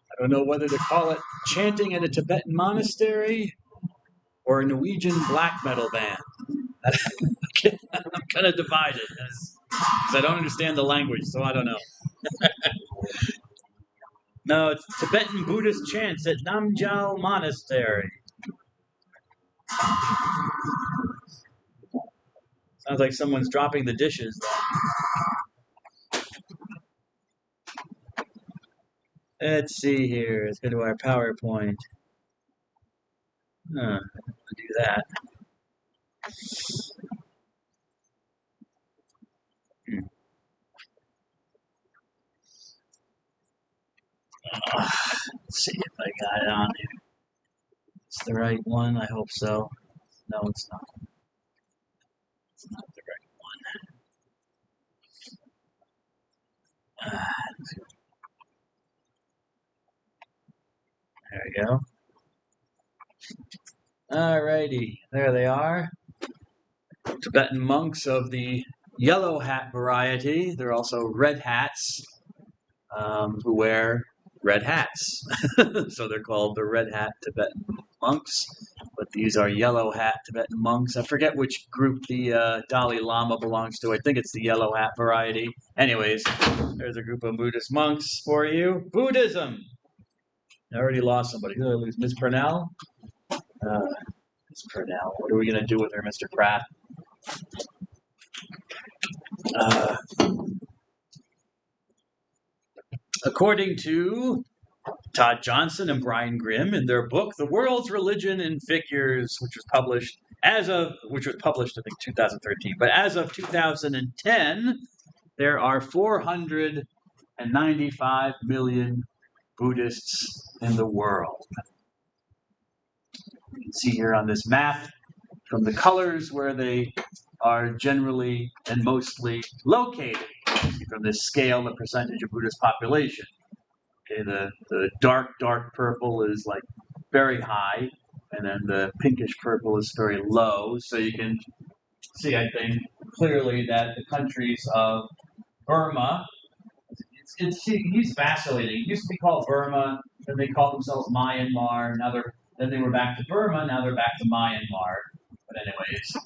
I don't know whether to call it chanting at a Tibetan monastery or a Norwegian black metal band. I'm kind of divided because I don't understand the language, so I don't know. No, it's Tibetan Buddhist chants at Namgyal Monastery. Sounds like someone's dropping the dishes. Let's see here. Let's go to our PowerPoint. I'll do that. Let's see if I got it on here. It's the right one. I hope so. No, it's not. It's not the right one. There we go. Alrighty, there they are. Tibetan monks of the yellow hat variety. They're also red hats who wear red hats. So they're called the red hat Tibetan monks. But these are yellow hat Tibetan monks. I forget which group the Dalai Lama belongs to. I think it's the yellow hat variety. Anyways, there's a group of Buddhist monks for you. Buddhism. I already lost somebody. Who did I lose? Miss Purnell? Miss Purnell. What are we going to do with her, Mr. Pratt? According to Todd Johnson and Brian Grimm in their book, The World's Religion in Figures, which was published I think 2013, but as of 2010, there are 495 million Buddhists in the world. You can see here on this map from the colors where they are generally and mostly located. From this scale, the percentage of Buddhist population. Okay, the dark purple is like very high, and then the pinkish purple is very low. So you can see, I think, clearly that the countries of Burma, he's vacillating. It used to be called Burma, then they called themselves Myanmar. Then they were back to Burma. Now they're back to Myanmar. But anyways,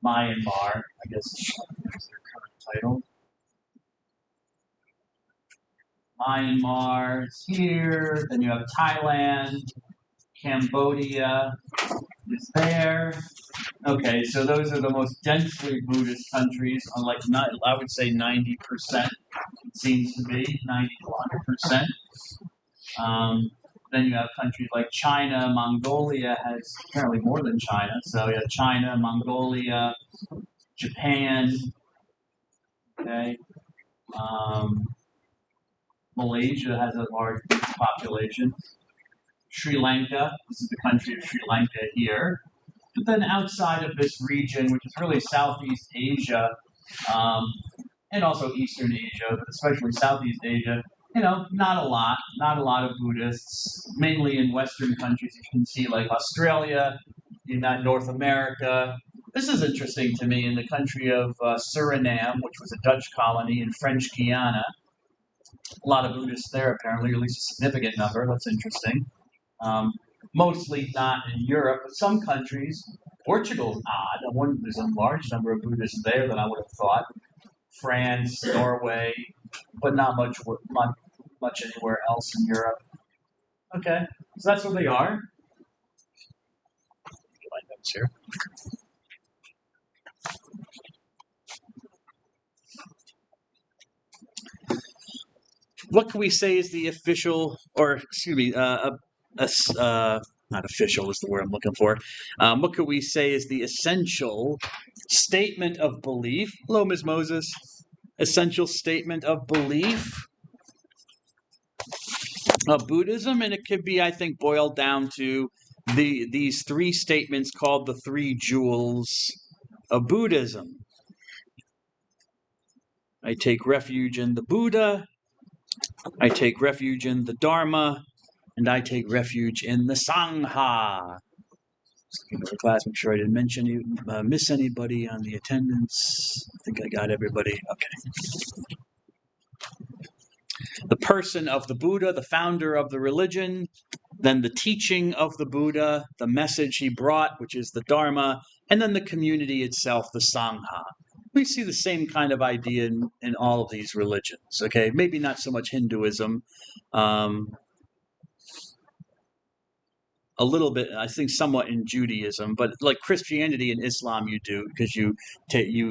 Myanmar, I guess, is their current title. Myanmar is here. Then you have Thailand, Cambodia is there. Okay, so those are the most densely Buddhist countries. I would say 90%. It seems to be 90 to 100%. Then you have countries like China. Mongolia has apparently more than China. So you have China, Mongolia, Japan. Okay. Malaysia has a large population. Sri Lanka, this is the country of Sri Lanka here. But then outside of this region, which is really Southeast Asia, and also Eastern Asia, but especially Southeast Asia, not a lot of Buddhists, mainly in Western countries. You can see like Australia, North America. This is interesting to me in the country of Suriname, which was a Dutch colony in French Guiana. A lot of Buddhists there, apparently, or at least a significant number. That's interesting. Mostly not in Europe, but some countries. Portugal's odd. There's a large number of Buddhists there than I would have thought. France, Norway, but not much anywhere else in Europe. Okay, so that's what they are. Get my notes here. What can we say is the official, or excuse me, not official is the word I'm looking for. What could we say is the essential statement of belief? Hello, Ms. Moses. Essential statement of belief of Buddhism, and it could be, I think, boiled down to these three statements called the three jewels of Buddhism. I take refuge in the Buddha, I take refuge in the Dharma, and I take refuge in the Sangha. The class, make sure I didn't miss anybody on the attendance. I think I got everybody. Okay. The person of the Buddha, the founder of the religion, then the teaching of the Buddha, the message he brought, which is the Dharma, and then the community itself, the Sangha. We see the same kind of idea in all of these religions, okay? Maybe not so much Hinduism. A little bit, I think, somewhat in Judaism, but like Christianity and Islam, you do, because you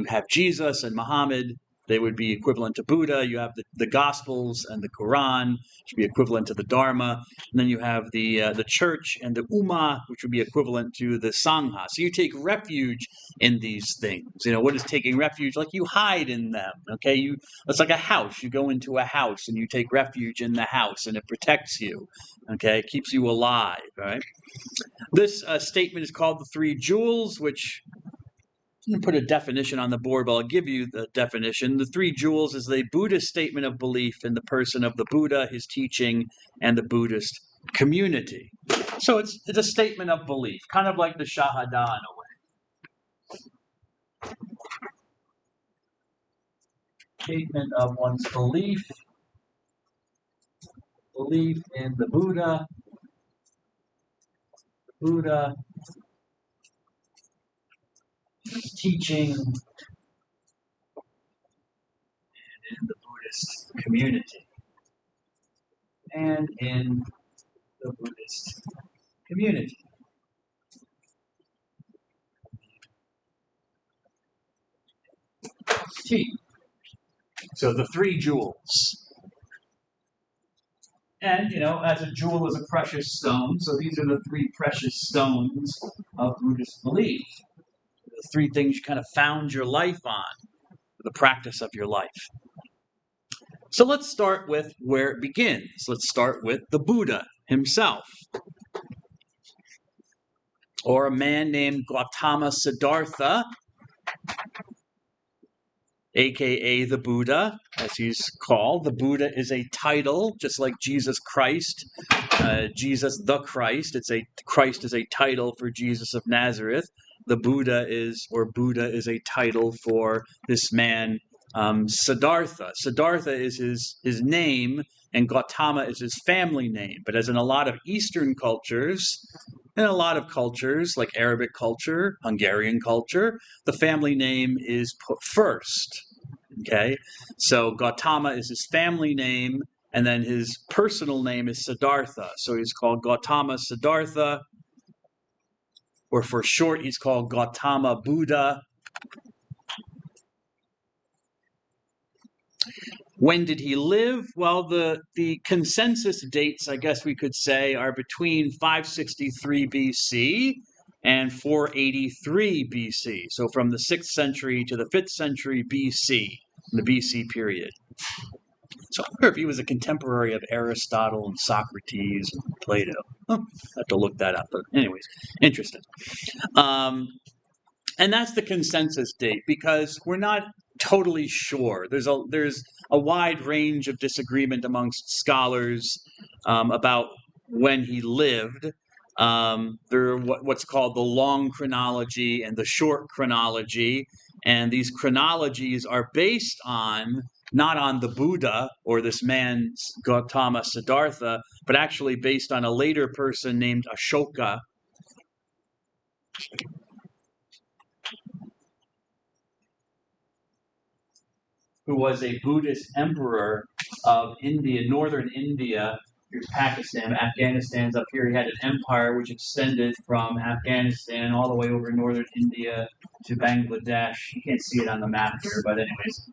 have Jesus and Muhammad. They would be equivalent to Buddha. You have the Gospels and the Quran, which would be equivalent to the Dharma. And then you have the church and the Ummah, which would be equivalent to the Sangha. So you take refuge in these things. You know, what is taking refuge? Like you hide in them, okay? It's like a house. You go into a house and you take refuge in the house, and it protects you, okay? It keeps you alive, right? This statement is called the Three Jewels, which I'm going to put a definition on the board, but I'll give you the definition. The Three Jewels is a Buddhist statement of belief in the person of the Buddha, his teaching, and the Buddhist community. So it's a statement of belief, kind of like the Shahada in a way. Statement of one's belief in the Buddha, teaching, and in the Buddhist community. So the three jewels. And, you know, as a jewel is a precious stone, so these are the three precious stones of Buddhist belief. The three things you kind of found your life on, the practice of your life. So let's start with where it begins. Let's start with the Buddha himself, or a man named Gautama Siddhartha, aka the Buddha, as he's called. The Buddha is a title, just like Jesus Christ, Jesus the Christ. Christ is a title for Jesus of Nazareth. The Buddha is a title for this man, Siddhartha. Siddhartha is his name, and Gautama is his family name. But as in a lot of Eastern cultures, in a lot of cultures, like Arabic culture, Hungarian culture, the family name is put first. Okay, so Gautama is his family name, and then his personal name is Siddhartha. So he's called Gautama Siddhartha, or for short, he's called Gautama Buddha. When did he live? Well, the consensus dates, I guess we could say, are between 563 BC and 483 BC. So from the 6th century to the 5th century BC, the BC period. So I wonder if he was a contemporary of Aristotle and Socrates and Plato. I have to look that up. But anyways, interesting. And that's the consensus date, because we're not totally sure. There's a wide range of disagreement amongst scholars about when he lived. There are what's called the long chronology and the short chronology, and these chronologies are based on not on the Buddha or this man Gautama Siddhartha, but actually based on a later person named Ashoka, who was a Buddhist emperor of India, northern India. Here's Pakistan, Afghanistan's up here. He had an empire which extended from Afghanistan all the way over northern India to Bangladesh. You can't see it on the map here, but anyways,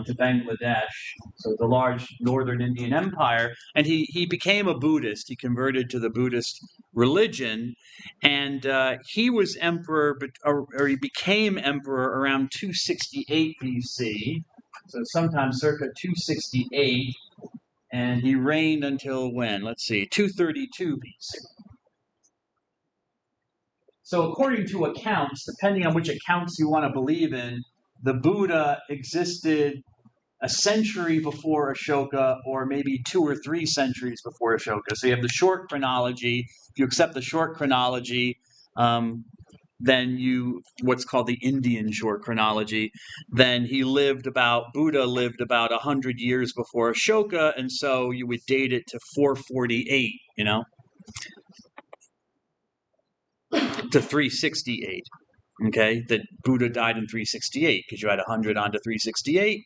to Bangladesh. So it's a large northern Indian empire. And he became a Buddhist. He converted to the Buddhist religion. And he was emperor, or he became emperor around 268 BC. So sometime circa 268, And he reigned until when? Let's see, 232 BC. So according to accounts, depending on which accounts you want to believe in, the Buddha existed a century before Ashoka, or maybe 2 or 3 centuries before Ashoka. So you have the short chronology. If you accept the short chronology, then what's called the Indian short chronology, then Buddha lived about 100 years before Ashoka, and so you would date it to 448, to 368. Okay, that Buddha died in 368 because you had 100 onto 368.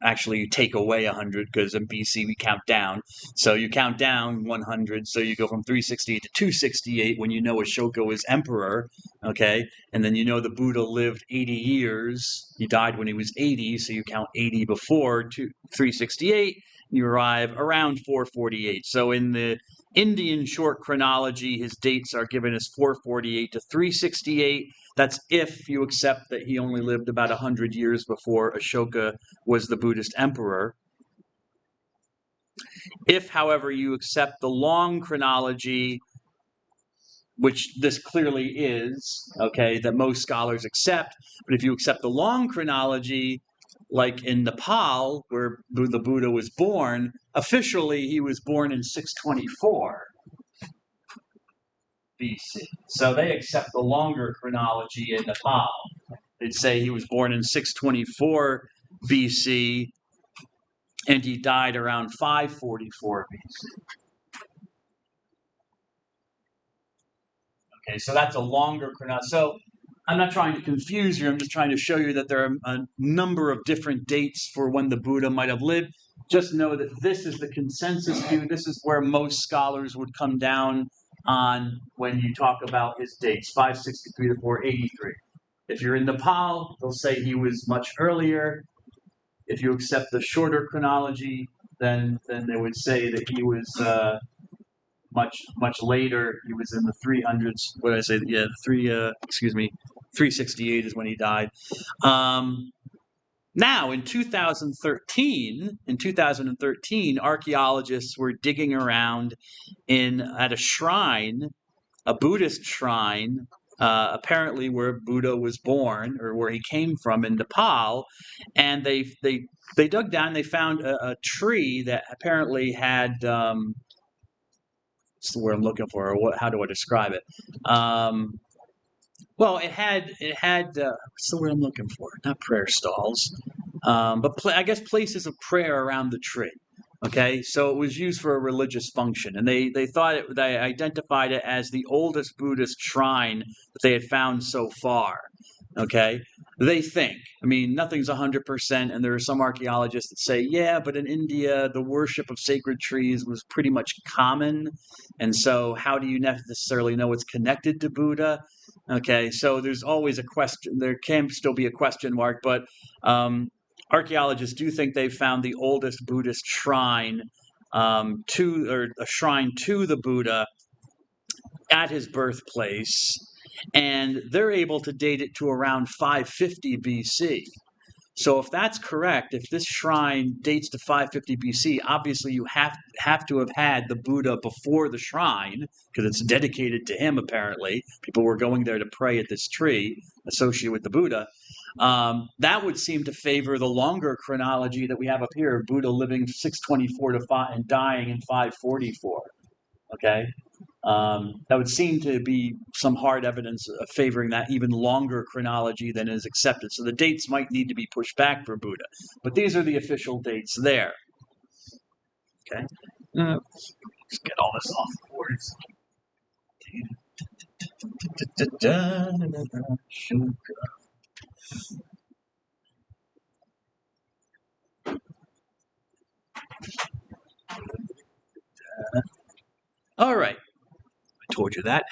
Actually, you take away 100 because in BC we count down. So you count down 100. So you go from 368 to 268 when you know Ashoka was emperor. Okay, and then the Buddha lived 80 years. He died when he was 80. So you count 80 before 368. You arrive around 448. So in the Indian short chronology, his dates are given as 448 to 368. That's if you accept that he only lived about 100 years before Ashoka was the Buddhist emperor. If, however, you accept the long chronology, which this clearly is, okay, that most scholars accept, but if you accept the long chronology, like in Nepal, where the Buddha was born, officially he was born in 624 BC. So they accept the longer chronology in Nepal. They'd say he was born in 624 BC and he died around 544 BC. Okay, so that's a longer chronology. So I'm not trying to confuse you. I'm just trying to show you that there are a number of different dates for when the Buddha might have lived. Just know that this is the consensus view. This is where most scholars would come down on when you talk about his dates, 563 to 483. If you're in Nepal, they'll say he was much earlier. If you accept the shorter chronology, then they would say that he was much later. He was in the 300s. What did I say? Yeah, 368 is when he died. Now, in 2013, archaeologists were digging around at a shrine, a Buddhist shrine, apparently where Buddha was born or where he came from in Nepal, and they dug down. They found a tree that apparently had what's the word I'm looking for, or how do I describe it? Well, it had what's the word I'm looking for? Not prayer stalls, but I guess places of prayer around the tree. Okay, so it was used for a religious function, and they identified it as the oldest Buddhist shrine that they had found so far. Okay, they think. I mean, nothing's 100%, and there are some archaeologists that say, yeah, but in India, the worship of sacred trees was pretty much common, and so how do you necessarily know it's connected to Buddha? Okay, so there's always a question. There can still be a question mark, but archaeologists do think they've found the oldest Buddhist shrine to the Buddha at his birthplace, and they're able to date it to around 550 BC. So if that's correct, if this shrine dates to 550 BC, obviously you have to have had the Buddha before the shrine, because it's dedicated to him, apparently. People were going there to pray at this tree associated with the Buddha. That would seem to favor the longer chronology that we have up here, Buddha living 624 to 5 and dying in 544. Okay? That would seem to be some hard evidence favoring that even longer chronology than is accepted. So the dates might need to be pushed back for Buddha. But these are the official dates there. Okay? Let's get all this off the boards. All right. I told you that.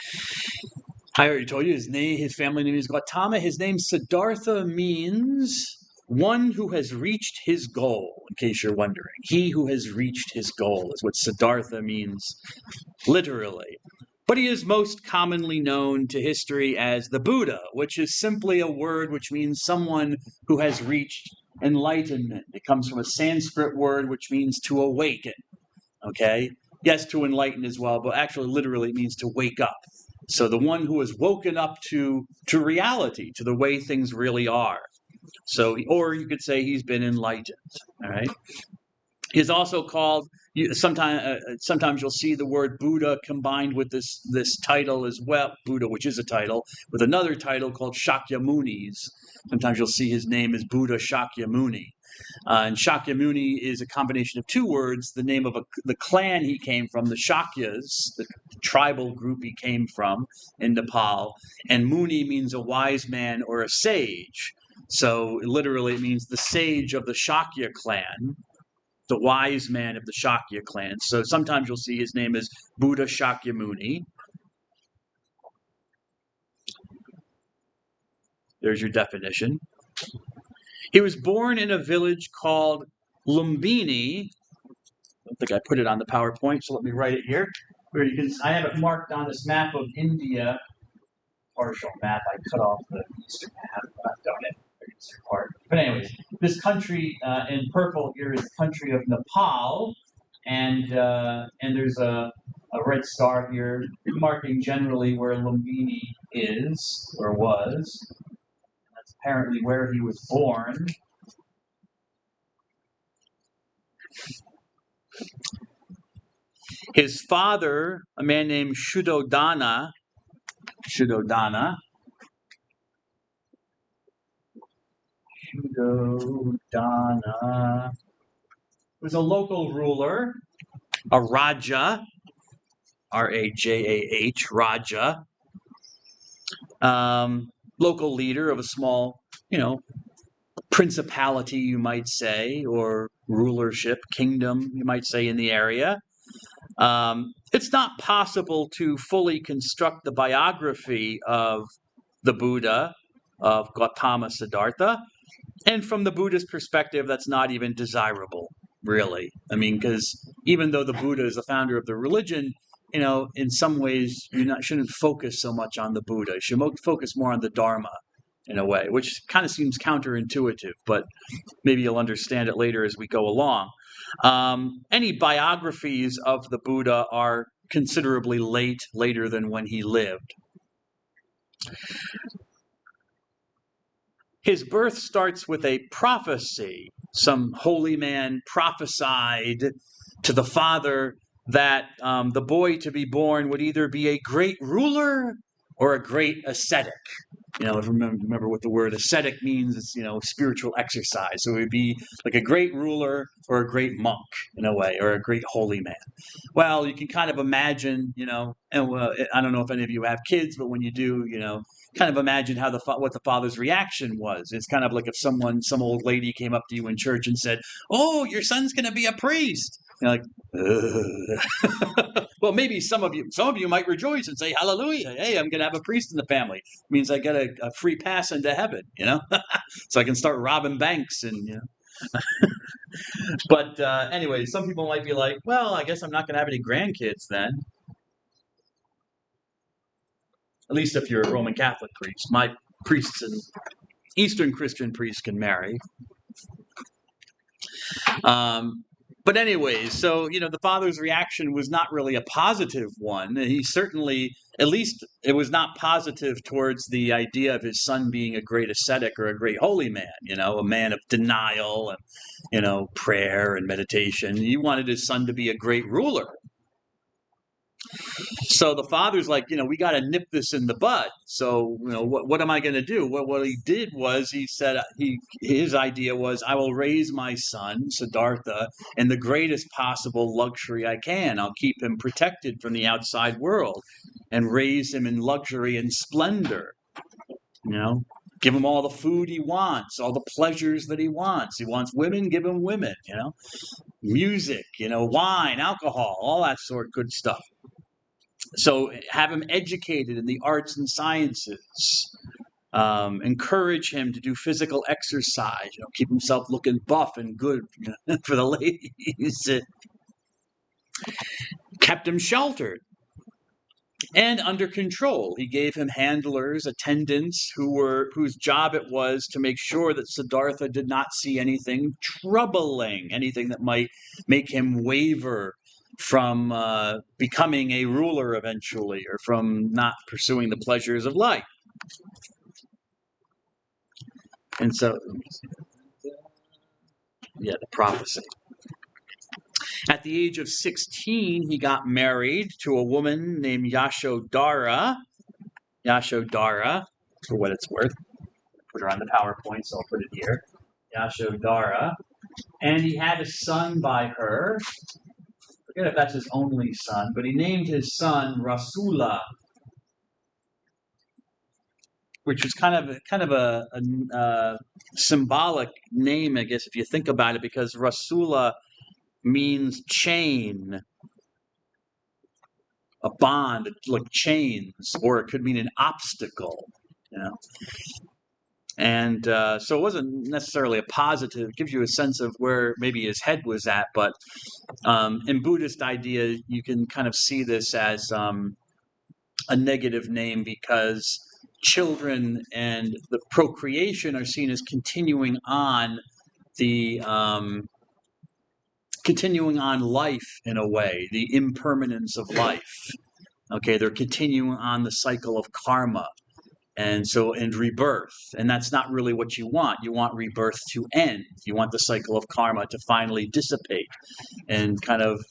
I already told you his family name is Gautama. His name Siddhartha means one who has reached his goal, in case you're wondering. He who has reached his goal is what Siddhartha means, literally. But he is most commonly known to history as the Buddha, which is simply a word which means someone who has reached enlightenment. It comes from a Sanskrit word which means to awaken. Okay? Yes, to enlighten as well, but actually literally it means to wake up. So the one who has woken up to reality, to the way things really are. So, or you could say he's been enlightened. All right. He's also called. Sometimes you'll see the word Buddha combined with this title as well. Buddha, which is a title, with another title called Shakyamunis. Sometimes you'll see his name is Buddha Shakyamuni. And Shakyamuni is a combination of two words, the name of the clan he came from, the Shakyas, the tribal group he came from in Nepal. And Muni means a wise man or a sage. So literally it means the sage of the Shakya clan, the wise man of the Shakya clan. So sometimes you'll see his name is Buddha Shakyamuni. There's your definition. He was born in a village called Lumbini. I don't think I put it on the PowerPoint, so let me write it here. Where you can, I have it marked on this map of India, partial map. I cut off the eastern half, don't it? Eastern part. But anyways, this country in purple here is the country of Nepal, and there's a red star here marking generally where Lumbini is or was. That's apparently where he was born. His father, a man named Shuddhodana, was a local ruler, a Raja, R-A-J-A-H, Raja, local leader of a small, principality, you might say, or rulership, kingdom, you might say, in the area. It's not possible to fully construct the biography of the Buddha, of Gautama Siddhartha. And from the Buddhist perspective, that's not even desirable, really. I mean, because even though the Buddha is the founder of the religion, in some ways, shouldn't focus so much on the Buddha. You should focus more on the Dharma, in a way, which kind of seems counterintuitive, but maybe you'll understand it later as we go along. Any biographies of the Buddha are considerably later than when he lived. His birth starts with a prophecy. Some holy man prophesied to the father that the boy to be born would either be a great ruler or a great ascetic. Remember what the word ascetic means. It's, spiritual exercise. So it would be like a great ruler or a great monk, in a way, or a great holy man. Well, you can kind of imagine, and I don't know if any of you have kids, but when you do, kind of imagine how what the father's reaction was. It's kind of like if some old lady came up to you in church and said, "Oh, your son's going to be a priest." You're like, well, maybe some of you might rejoice and say, "Hallelujah! Hey, I'm going to have a priest in the family. It means I get a free pass into heaven, so I can start robbing banks and." But anyway, some people might be like, "Well, I guess I'm not going to have any grandkids then." At least if you're a Roman Catholic priest. My priests and Eastern Christian priests can marry. But anyways, so, the father's reaction was not really a positive one. He certainly, at least it was not positive towards the idea of his son being a great ascetic or a great holy man, a man of denial and, prayer and meditation. He wanted his son to be a great ruler. So the father's like, we got to nip this in the bud. So, what am I going to do? What he did was he said his idea was, I will raise my son, Siddhartha, in the greatest possible luxury I can. I'll keep him protected from the outside world and raise him in luxury and splendor. Give him all the food he wants, all the pleasures that he wants. He wants women, give him women, music, wine, alcohol, all that sort of good stuff. So have him educated in the arts and sciences. Encourage him to do physical exercise. Keep himself looking buff and good for the ladies. Kept him sheltered and under control. He gave him handlers, attendants, whose job it was to make sure that Siddhartha did not see anything troubling, anything that might make him waver becoming a ruler eventually, or from not pursuing the pleasures of life. And so, yeah, the prophecy. At the age of 16, he got married to a woman named Yashodhara. Yashodhara, for what it's worth. Put her on the PowerPoint, so I'll put it here. Yashodhara. And he had a son by her. I forget if that's his only son, but he named his son Rasula, which was kind of a symbolic name, I guess, if you think about it, because Rasula means chain, a bond, like chains, or it could mean an obstacle, you know. And so it wasn't necessarily a positive. It gives you a sense of where maybe his head was at, but in Buddhist idea, you can kind of see this as a negative name, because children and the procreation are seen as continuing on life in a way, the impermanence of life. Okay, they're continuing on the cycle of karma. And rebirth. And that's not really what you want. You want rebirth to end. You want the cycle of karma to finally dissipate and kind of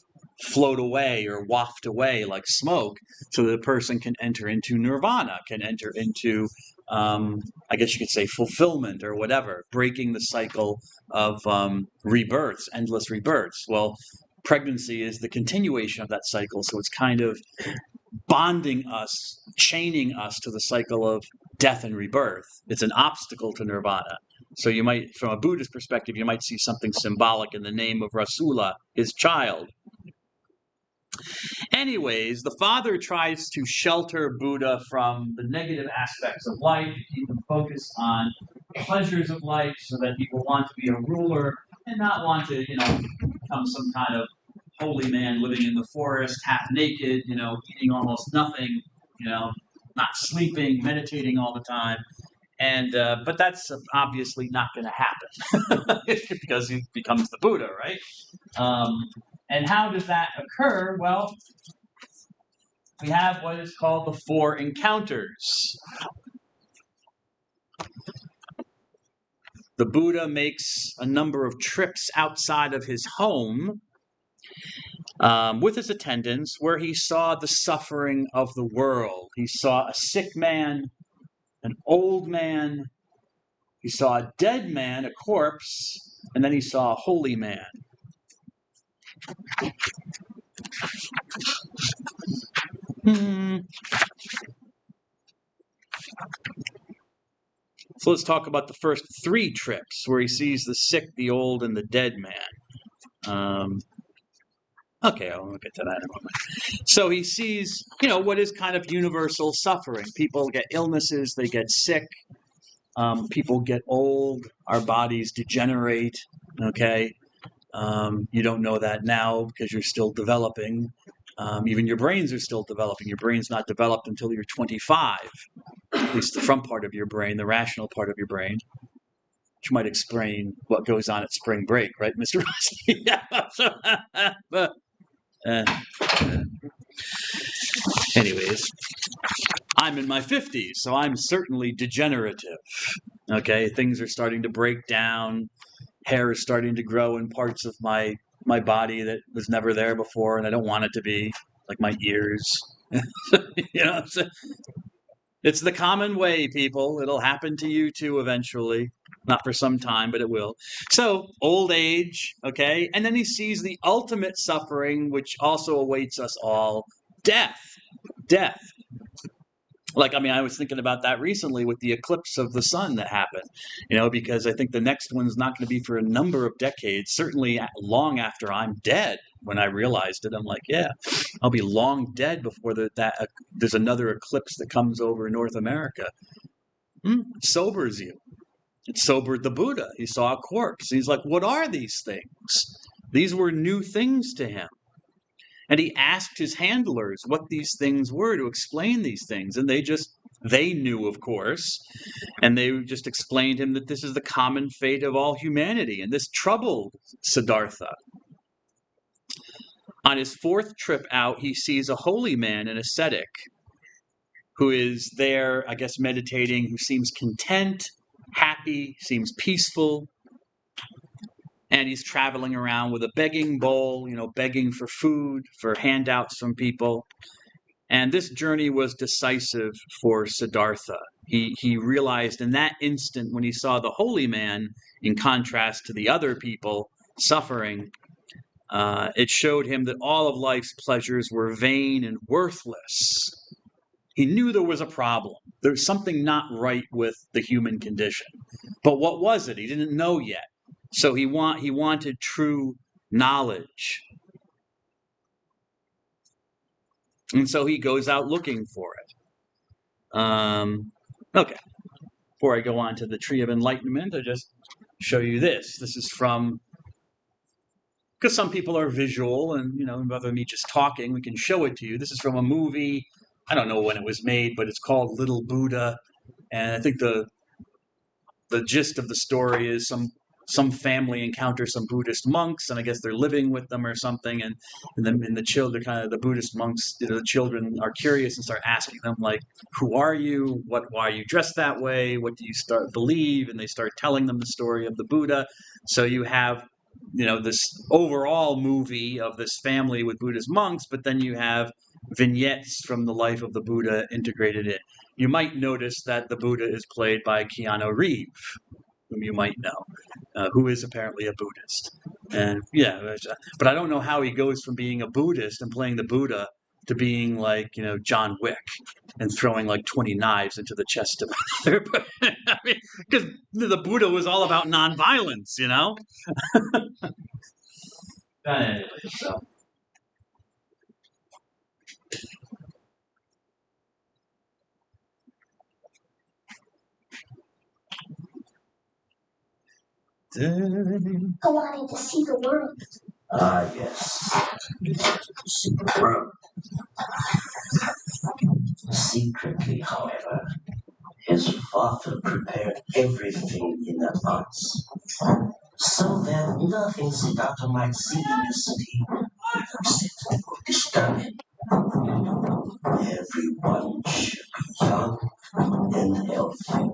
float away or waft away like smoke, so that the person can enter into nirvana, can enter into, I guess you could say, fulfillment or whatever, breaking the cycle of rebirths, endless rebirths. Well, pregnancy is the continuation of that cycle, so it's kind of bonding us, chaining us to the cycle of death and rebirth. It's an obstacle to nirvana. So you might, from a Buddhist perspective, you might see something symbolic in the name of Rasula, his child. Anyways, the father tries to shelter Buddha from the negative aspects of life, keep him focused on the pleasures of life, so that he will want to be a ruler and not want to, become some kind of holy man living in the forest, half naked, eating almost nothing, not sleeping, meditating all the time. And but that's obviously not going to happen because he becomes the Buddha, right? And how does that occur? Well, we have what is called the 4 encounters. The Buddha makes a number of trips outside of his home with his attendants, where he saw the suffering of the world. He saw a sick man, an old man, he saw a dead man, a corpse, and then he saw a holy man. So let's talk about the first 3 trips, where he sees the sick, the old, and the dead man. Okay, I'll get to that in a moment. So he sees, what is kind of universal suffering. People get illnesses, they get sick, people get old, our bodies degenerate, okay? You don't know that now because you're still developing. Even your brains are still developing. Your brain's not developed until you're 25, at least the front part of your brain, the rational part of your brain, which might explain what goes on at spring break, right, Mr. Rossi? Yeah. Anyways, I'm in my 50s, so I'm certainly degenerative. Okay, things are starting to break down. Hair is starting to grow in parts of my body that was never there before, and I don't want it to be, like my ears. It's the common way, people. It'll happen to you too eventually. Not for some time, but it will. So, old age, okay? And then he sees the ultimate suffering, which also awaits us all, death. Death. I was thinking about that recently with the eclipse of the sun that happened, because I think the next one's not going to be for a number of decades, certainly long after I'm dead. When I realized it, I'm like, yeah, I'll be long dead before there's another eclipse that comes over North America. It sobers you. It sobered the Buddha. He saw a corpse. He's like, what are these things? These were new things to him. And he asked his handlers what these things were, to explain these things. And they knew, of course. And they just explained to him that this is the common fate of all humanity. And this troubled Siddhartha. On his fourth trip out, he sees a holy man, an ascetic, who is there, I guess, meditating, who seems content, happy, seems peaceful. And he's traveling around with a begging bowl, begging for food, for handouts from people. And this journey was decisive for Siddhartha. He realized in that instant when he saw the holy man, in contrast to the other people suffering, it showed him that all of life's pleasures were vain and worthless. He knew there was a problem. There's something not right with the human condition. But what was it? He didn't know yet. So he wanted true knowledge. And so he goes out looking for it. Okay. Before I go on to the Tree of Enlightenment, I'll just show you this. This is from, because some people are visual and, rather than me just talking, we can show it to you. This is from a movie. I don't know when it was made, but it's called Little Buddha. And I think the gist of the story is some family encounters some Buddhist monks, and I guess they're living with them or something, and the children, the Buddhist monks, the children are curious and start asking them, like, who are you? Why are you dressed that way? What do you believe? And they start telling them the story of the Buddha. So you have, this overall movie of this family with Buddhist monks, but then you have vignettes from the life of the Buddha integrated in. You might notice that the Buddha is played by Keanu Reeves, whom you might know, who is apparently a Buddhist. And but I don't know how he goes from being a Buddhist and playing the Buddha to being like, John Wick and throwing like 20 knives into the chest of another. I mean, because the Buddha was all about nonviolence, Anyway, so. Go on to see the world. Ah, yes. To see the world. Secretly, however, his father prepared everything in advance. So that nothing Siddhartha might see in the city would disturb him. Everyone should be young and healthy.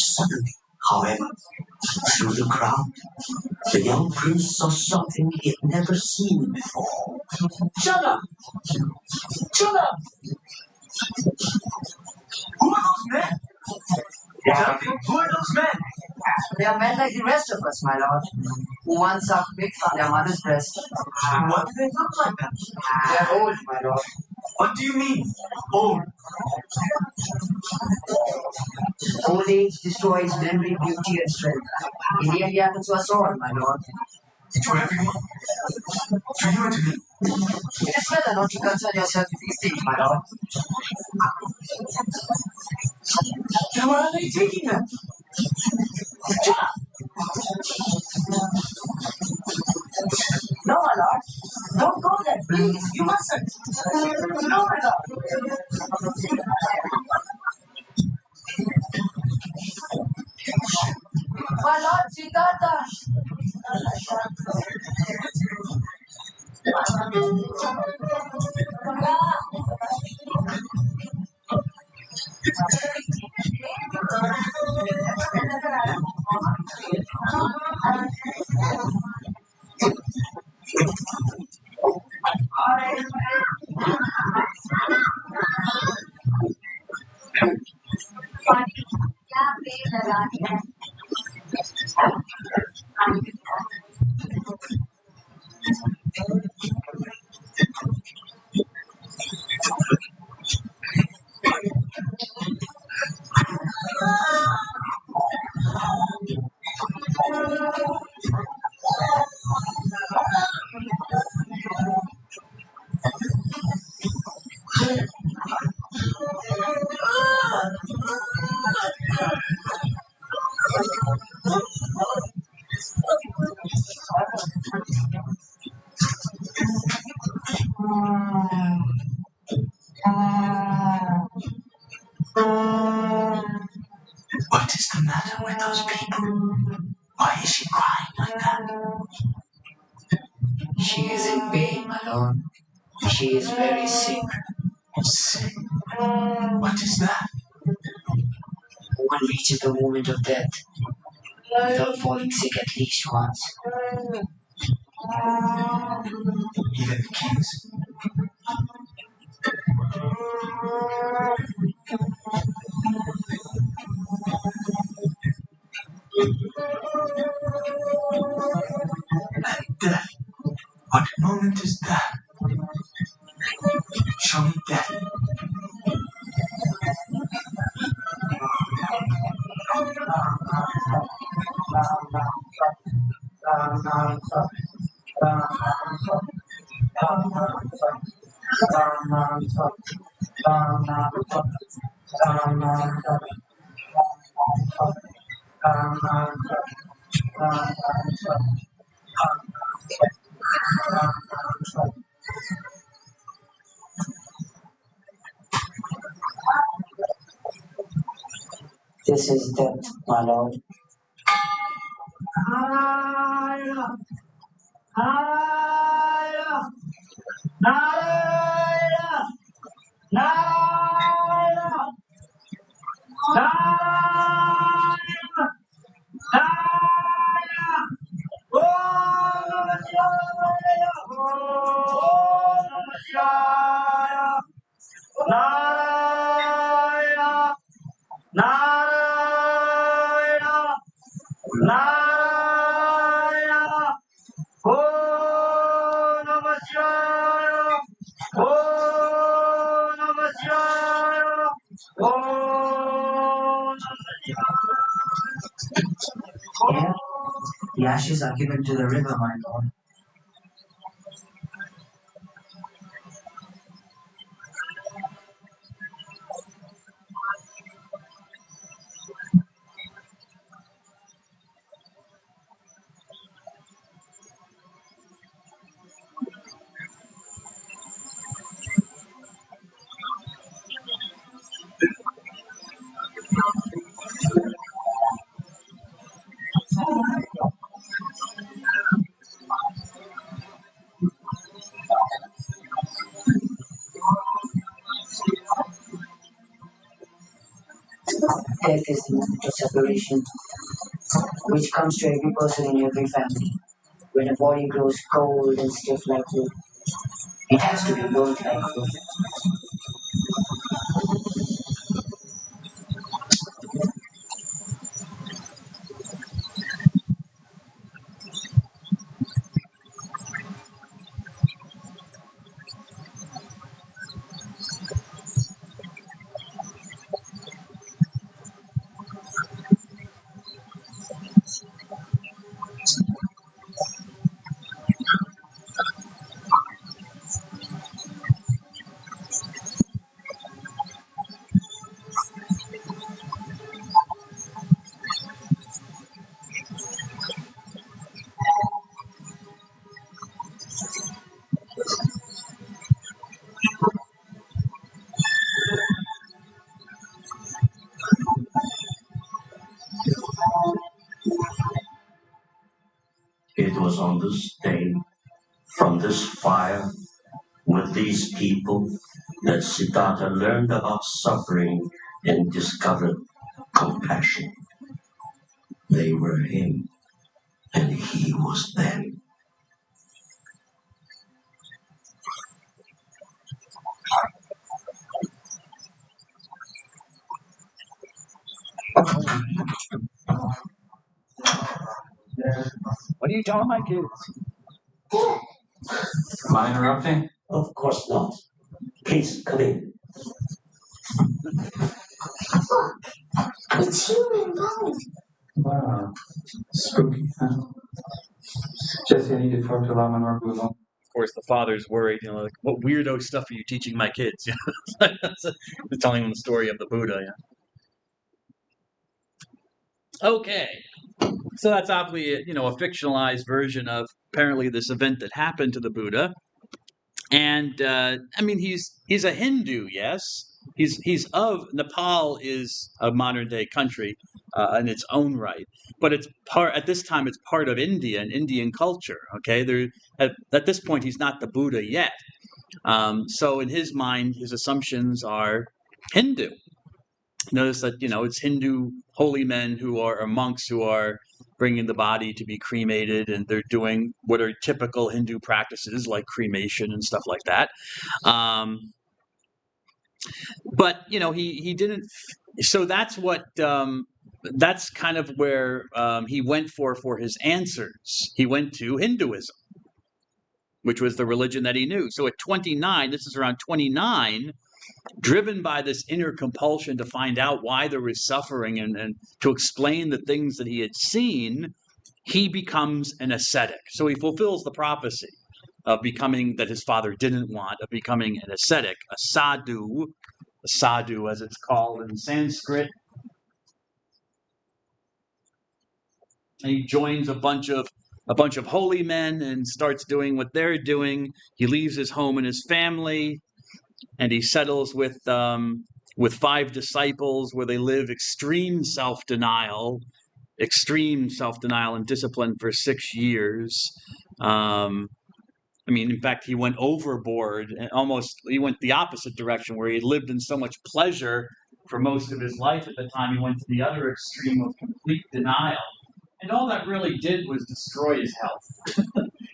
Suddenly, however, through the crowd, the young prince saw something he had never seen before. Shut up! Shut up! Who are those men? Tell me, who are those men? They are men like the rest of us, my lord, who once sucked pigs on their mother's breast. What do they look like then? They are old, my lord. What do you mean, old? Old age destroys memory, beauty, and strength. It nearly happens to us all, my lord. To everyone? To you and to me? It is better not to concern yourself with these things, my lord. Now where are they taking them? No, my lord. Don't go there, please. You mustn't. No, my lord. My lord, Siddhartha. What is the matter with those people? Why is she crying like that? She is in pain, my lord. She is very sick. Sick? What is that? One reaches the moment of death without falling sick at least once. Even the kings? And death? What moment is that? Show me death. This is death, my lord. Yeah, the ashes are given to the river, my lord. Death is the moment of separation, which comes to every person in every family. When a body grows cold and stiff like wood, it has to be burnt like wood. was on this day, from this fire, with these people, that Siddhartha learned about suffering and discovered compassion. They were him, and he was them. What are you telling my kids? Am I interrupting? Of course not. Please come in. It's human bound. Wow. Spooky, huh? Jesse, I need to talk to Lama Norbulo. Of course, the father's worried. Like, what weirdo stuff are you teaching my kids? Telling them the story of the Buddha. Yeah. Okay. So that's obviously a fictionalized version of apparently this event that happened to the Buddha. And I mean, he's a Hindu, yes. He's of Nepal is a modern day country in its own right, but it's at this time it's part of India and Indian culture. Okay, there at this point he's not the Buddha yet. So in his mind, his assumptions are Hindu. Notice that it's Hindu holy men who are or monks who are bringing the body to be cremated, and they're doing what are typical Hindu practices like cremation and stuff like that. But he didn't. So that's what that's kind of where he went for his answers. He went to Hinduism, which was the religion that he knew. So at 29, this is around 29. Driven by this inner compulsion to find out why there was suffering and to explain the things that he had seen, he becomes an ascetic. So he fulfills the prophecy of becoming, that his father didn't want, of becoming an ascetic, a sadhu as it's called in Sanskrit. And he joins a bunch of holy men and starts doing what they're doing. He leaves his home and his family, and he settles with 5 disciples where they live extreme self-denial and discipline for 6 years. I mean, in fact, he went overboard and he went the opposite direction, where he lived in so much pleasure for most of his life. At the time, he went to the other extreme of complete denial. And all that really did was destroy his health.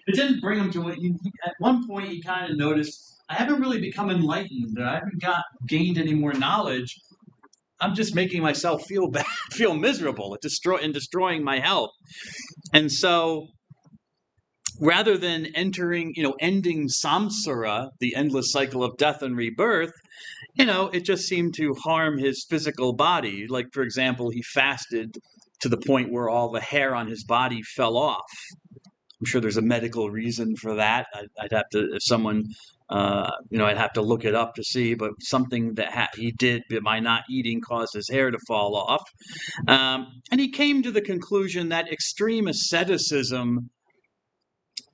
It didn't bring him to it. At one point, he kind of noticed, I haven't really become enlightened. I haven't gained any more knowledge. I'm just making myself feel bad, feel miserable, destroying my health. And so, rather than ending samsara, the endless cycle of death and rebirth, it just seemed to harm his physical body. Like, for example, he fasted to the point where all the hair on his body fell off. I'm sure there's a medical reason for that. I'd have to, if someone, I'd have to look it up to see, but something that he did by not eating caused his hair to fall off. And he came to the conclusion that extreme asceticism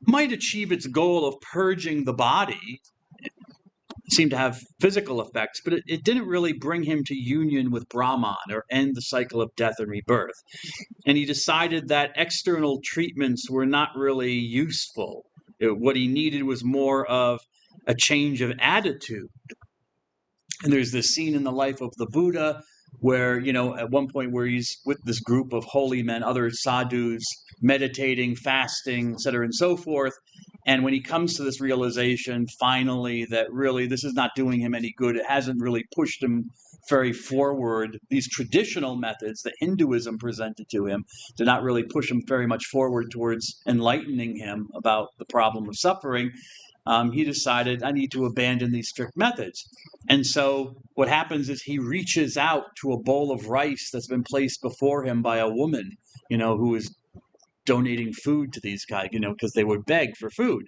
might achieve its goal of purging the body. It seemed to have physical effects, but it didn't really bring him to union with Brahman or end the cycle of death and rebirth. And he decided that external treatments were not really useful. What he needed was more of a change of attitude. And there's this scene in the life of the Buddha where, at one point where he's with this group of holy men, other sadhus, meditating, fasting, etc., and so forth. And when he comes to this realization, finally, that really this is not doing him any good, it hasn't really pushed him very forward. These traditional methods that Hinduism presented to him did not really push him very much forward towards enlightening him about the problem of suffering. He decided, I need to abandon these strict methods. And so what happens is he reaches out to a bowl of rice that's been placed before him by a woman, who is donating food to these guys, because they would beg for food.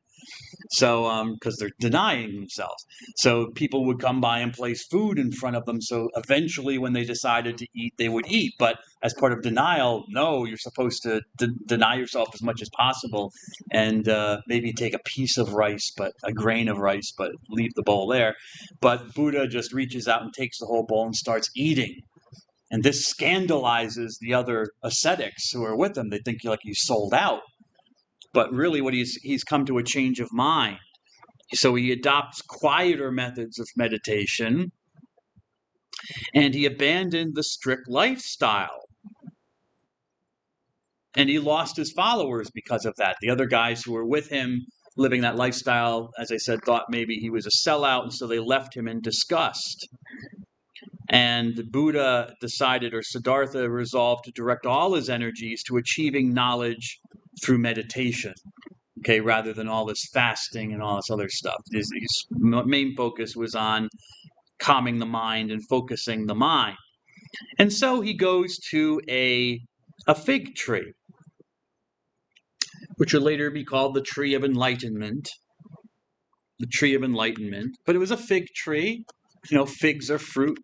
So, because they're denying themselves. So people would come by and place food in front of them. So eventually when they decided to eat, they would eat. But as part of denial, no, you're supposed to deny yourself as much as possible and maybe take a piece of rice, but a grain of rice, but leave the bowl there. But Buddha just reaches out and takes the whole bowl and starts eating. And this scandalizes the other ascetics who are with him. They think you sold out. But really what he's come to a change of mind. So he adopts quieter methods of meditation, and he abandoned the strict lifestyle. And he lost his followers because of that. The other guys who were with him living that lifestyle, as I said, thought maybe he was a sellout, and so they left him in disgust. And Buddha decided, or Siddhartha resolved, to direct all his energies to achieving knowledge through meditation, okay, rather than all this fasting and all this other stuff. His main focus was on calming the mind and focusing the mind. And so he goes to a fig tree, which would later be called the tree of enlightenment. The tree of enlightenment. But it was a fig tree. Figs are fruit,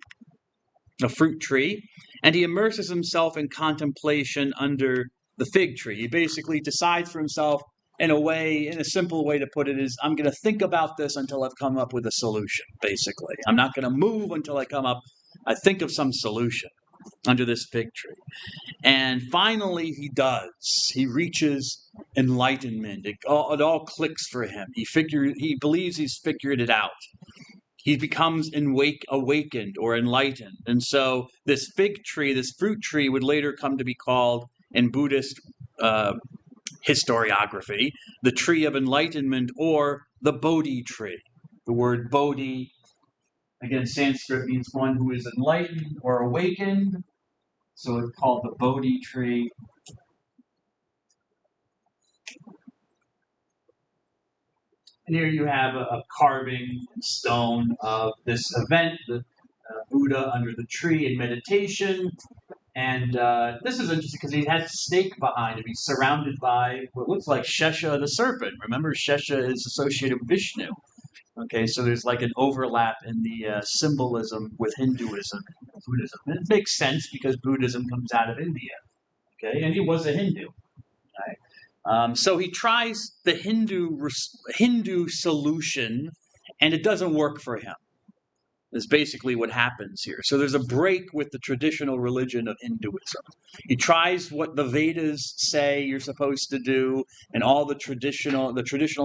a fruit tree. And he immerses himself in contemplation under the fig tree. He basically decides for himself, in a simple way to put it is, I'm going to think about this until I've come up with a solution, basically. I'm not going to move until I think of some solution under this fig tree. And finally he does. He reaches enlightenment. It all clicks for him. He believes he's figured it out. He becomes awakened or enlightened. And so this fig tree, this fruit tree, would later come to be called, in Buddhist historiography, the tree of enlightenment, or the Bodhi tree. The word Bodhi, again, Sanskrit, means one who is enlightened or awakened. So it's called the Bodhi tree. And here you have a carving in stone of this event, the Buddha under the tree in meditation. And this is interesting because he has a snake behind him. He's surrounded by what looks like Shesha the serpent. Remember, Shesha is associated with Vishnu. Okay, so there's like an overlap in the symbolism with Hinduism and Buddhism. And it makes sense because Buddhism comes out of India. Okay, and he was a Hindu. Right? So he tries the Hindu solution, and it doesn't work for him. Is basically what happens here. So there's a break with the traditional religion of Hinduism. He tries what the Vedas say you're supposed to do, and all the traditional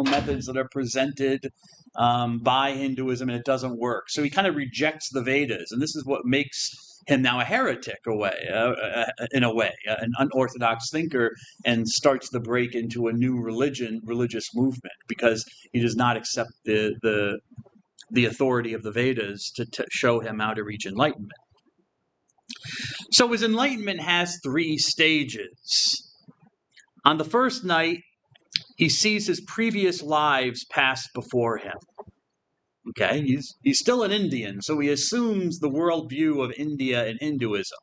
methods that are presented by Hinduism, and it doesn't work. So he kind of rejects the Vedas, and this is what makes him now a heretic, in a way, an unorthodox thinker, and starts the break into a new religious movement, because he does not accept the authority of the Vedas to show him how to reach enlightenment. So his enlightenment has 3 stages. On the first night, he sees his previous lives pass before him. Okay, he's still an Indian, so he assumes the worldview of India and Hinduism,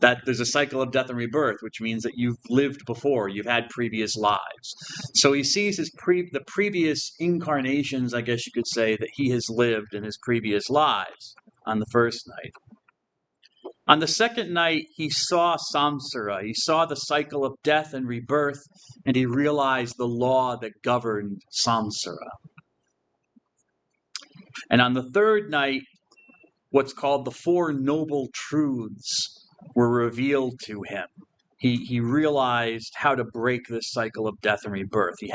that there's a cycle of death and rebirth, which means that you've lived before, you've had previous lives. So he sees the previous incarnations, I guess you could say, that he has lived in his previous lives on the first night. On the second night, he saw samsara. He saw the cycle of death and rebirth, and he realized the law that governed samsara. And on the third night, what's called the 4 noble truths were revealed to him. He realized how to break this cycle of death and rebirth. He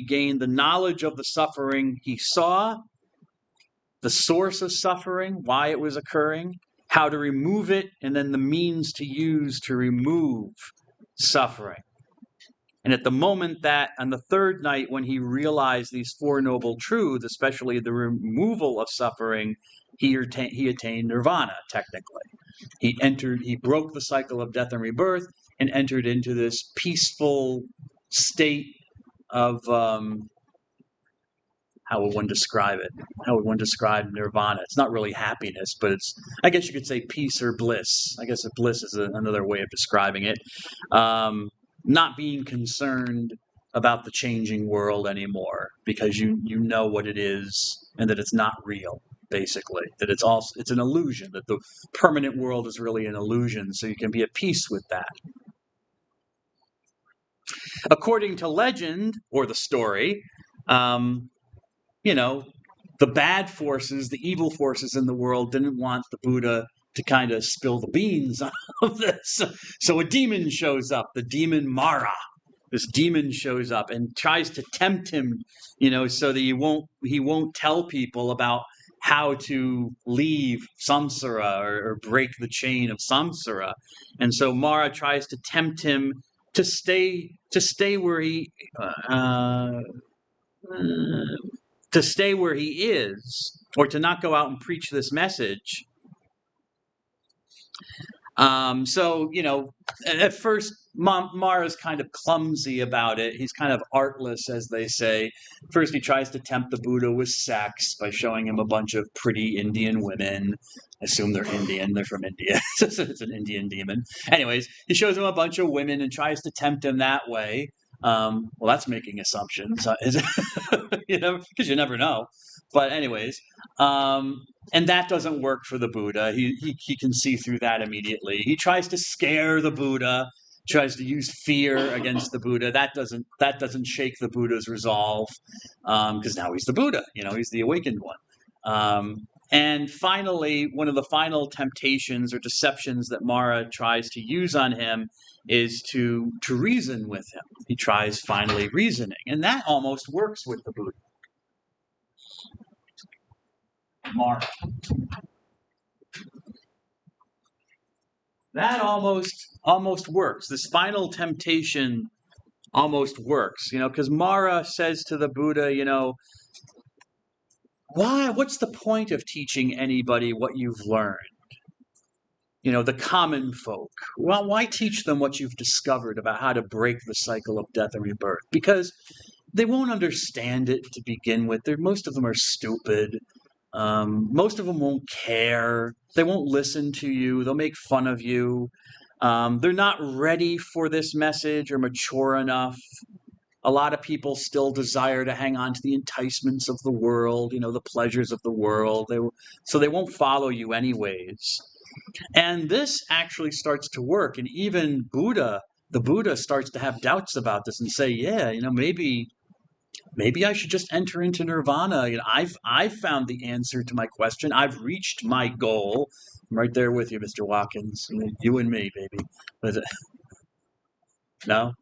gained the knowledge of the suffering he saw, the source of suffering, why it was occurring, how to remove it, and then the means to use to remove suffering. And at the moment that, on the third night, when he realized these 4 noble truths, especially the removal of suffering, he attained nirvana, technically. He broke the cycle of death and rebirth and entered into this peaceful state of, how would one describe it? How would one describe nirvana? It's not really happiness, but I guess you could say peace or bliss. I guess bliss is another way of describing it. Not being concerned about the changing world anymore, because you know what it is and that it's not real, basically. That it's an illusion, that the permanent world is really an illusion, so you can be at peace with that. According to legend, or the story, the bad forces, the evil forces in the world didn't want the Buddha to kind of spill the beans of this. So a demon shows up, the demon Mara. this demon shows up and tries to tempt him, so that he won't tell people about how to leave samsara or break the chain of samsara. And so Mara tries to tempt him to stay where he to stay where he is, or to not go out and preach this message. So, at first, Mara's kind of clumsy about it. He's kind of artless, as they say. First, he tries to tempt the Buddha with sex by showing him a bunch of pretty Indian women. I assume they're Indian. They're from India. So it's an Indian demon. Anyways, he shows him a bunch of women and tries to tempt him that way. Well, that's making assumptions, because you never know. But anyways, and that doesn't work for the Buddha. He can see through that immediately. He tries to scare the Buddha, tries to use fear against the Buddha. That doesn't shake the Buddha's resolve, because now he's the Buddha. He's the awakened one. And finally, one of the final temptations or deceptions that Mara tries to use on him is to reason with him. He tries finally reasoning, and that almost works with the Buddha. Mara. That almost works. This final temptation almost works, because Mara says to the Buddha, what's the point of teaching anybody what you've learned? The common folk. Well, why teach them what you've discovered about how to break the cycle of death and rebirth? Because they won't understand it to begin with. Most of them are stupid. Most of them won't care. They won't listen to you. They'll make fun of you. They're not ready for this message or mature enough. A lot of people still desire to hang on to the enticements of the world, the pleasures of the world. So they won't follow you anyways. And this actually starts to work. And even the Buddha starts to have doubts about this and say, yeah, maybe I should just enter into nirvana. I've found the answer to my question. I've reached my goal. I'm right there with you, Mr. Watkins. You and me, baby. No?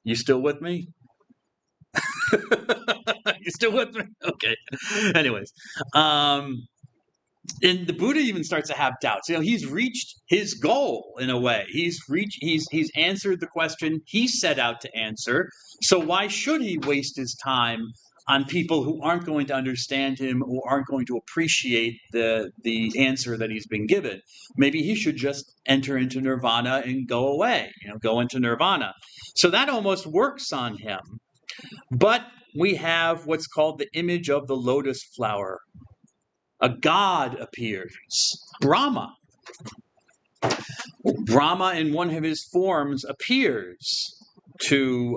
You still with me? You still with me? Okay. Anyways, and the Buddha even starts to have doubts. He's reached his goal in a way. He's answered the question he set out to answer. So why should he waste his time on people who aren't going to understand him or aren't going to appreciate the answer that he's been given? Maybe he should just enter into nirvana and go away, go into nirvana. So that almost works on him. But we have what's called the image of the lotus flower. A god appears, Brahma. Brahma, in one of his forms, appears to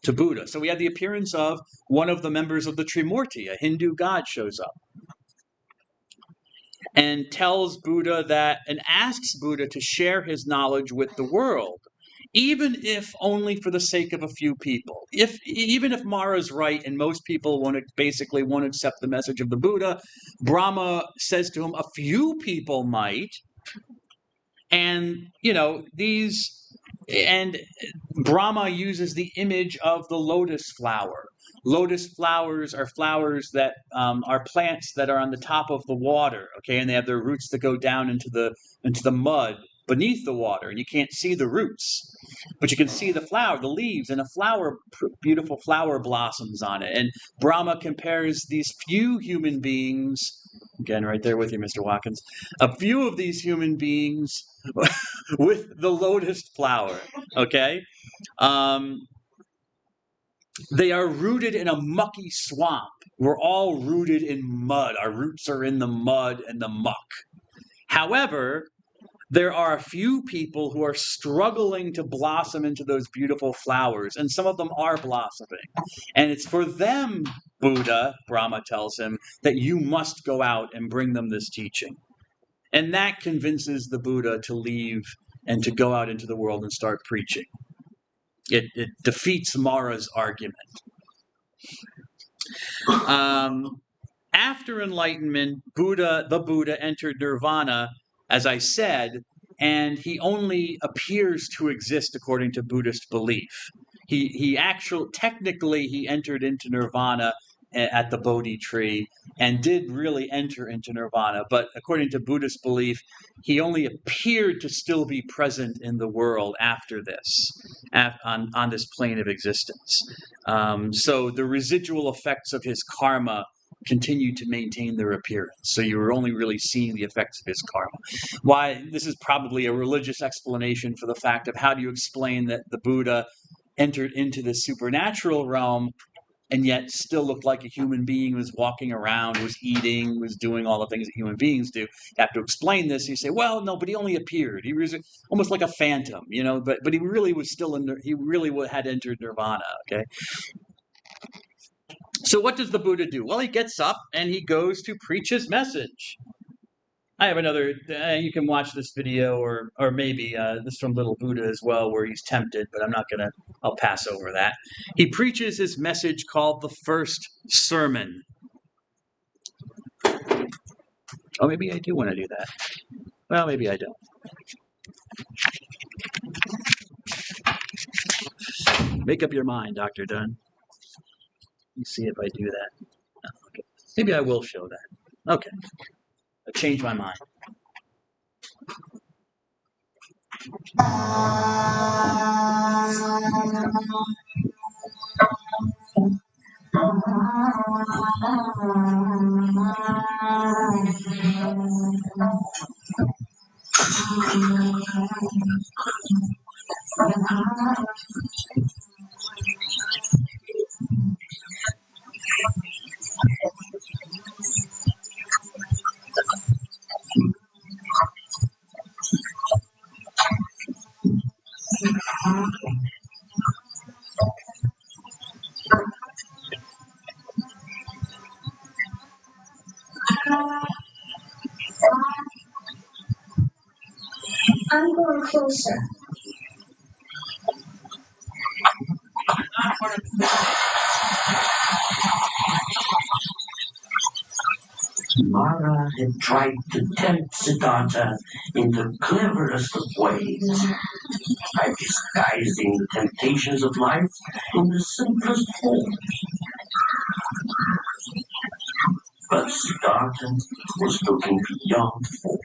Buddha. So we have the appearance of one of the members of the Trimurti, a Hindu god, shows up and tells Buddha and asks Buddha to share his knowledge with the world, even if only for the sake of a few people. Even if Mara's right and most people won't accept the message of the Buddha, Brahma says to him, a few people might. And, and Brahma uses the image of the lotus flower. Lotus flowers are flowers that are plants that are on the top of the water, okay, and they have their roots that go down into the mud beneath the water, and you can't see the roots, but you can see the flower, the leaves, and beautiful flower blossoms on it. And Brahma compares these few human beings, again, right there with you, Mr. Watkins, a few of these human beings with the lotus flower, okay? They are rooted in a mucky swamp. We're all rooted in mud. Our roots are in the mud and the muck. However, there are a few people who are struggling to blossom into those beautiful flowers, and some of them are blossoming. And it's for them, Buddha, Brahma tells him, that you must go out and bring them this teaching. And that convinces the Buddha to leave and to go out into the world and start preaching. It defeats Mara's argument. After enlightenment, the Buddha entered nirvana, as I said, and he only appears to exist according to Buddhist belief. Technically he entered into nirvana at the Bodhi tree and did really enter into nirvana, but according to Buddhist belief, he only appeared to still be present in the world after this, on this plane of existence. So the residual effects of his karma continue to maintain their appearance. So you were only really seeing the effects of his karma. Why this is probably a religious explanation for the fact of how do you explain that the Buddha entered into the supernatural realm and yet still looked like a human being, was walking around, was eating, was doing all the things that human beings do. You have to explain this. You say, well, no, but he only appeared. He was almost like a phantom, but he really was still he really had entered nirvana, okay? So what does the Buddha do? Well, he gets up and he goes to preach his message. I have another, you can watch this video, or maybe this from Little Buddha as well, where he's tempted, but I'll pass over that. He preaches his message called the First Sermon. Oh, maybe I do want to do that. Well, maybe I don't. Make up your mind, Dr. Dunn. Let's see if I do that. Oh, okay. Maybe I will show that. Okay. I changed my mind. I'm going closer. Mara had tried to tempt Siddhartha in the cleverest of ways by disguising the temptations of life in the simplest form. But Siddhartha was looking beyond form,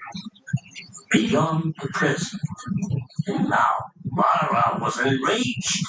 beyond the present. And now Mara was enraged.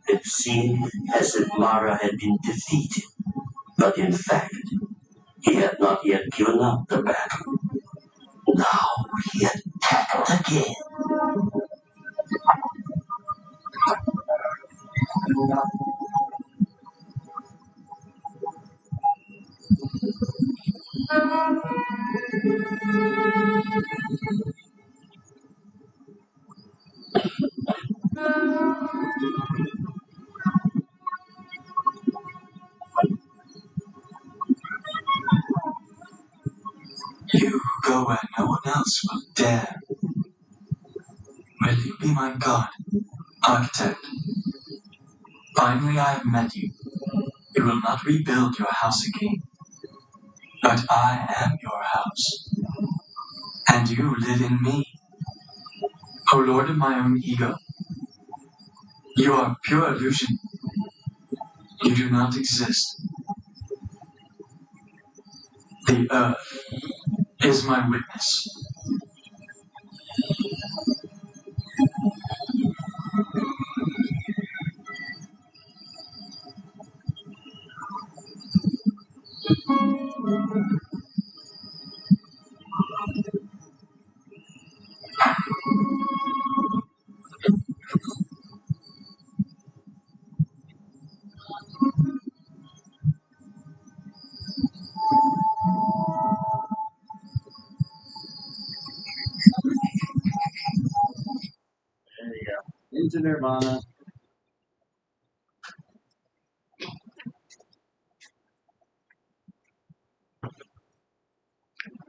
It seemed as if Mara had been defeated, but in fact, he had not yet given up the battle. Now he attacked again. You go where no one else will dare. Will you be my god, architect? Finally I have met you. You will not rebuild your house again, but I am your house, and you live in me. O Lord of my own ego, you are pure illusion. You do not exist. The earth is my witness. There you go. Into nirvana.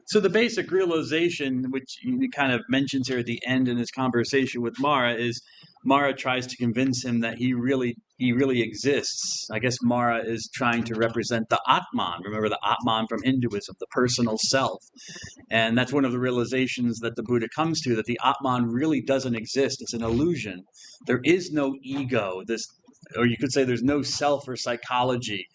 So the basic realization, which he kind of mentions here at the end in his conversation with Mara, is Mara tries to convince him that he really exists. I guess Mara is trying to represent the Atman. Remember the Atman from Hinduism, the personal self. And that's one of the realizations that the Buddha comes to, that the Atman really doesn't exist. It's an illusion. There is no ego. Or you could say there's no self or psychology.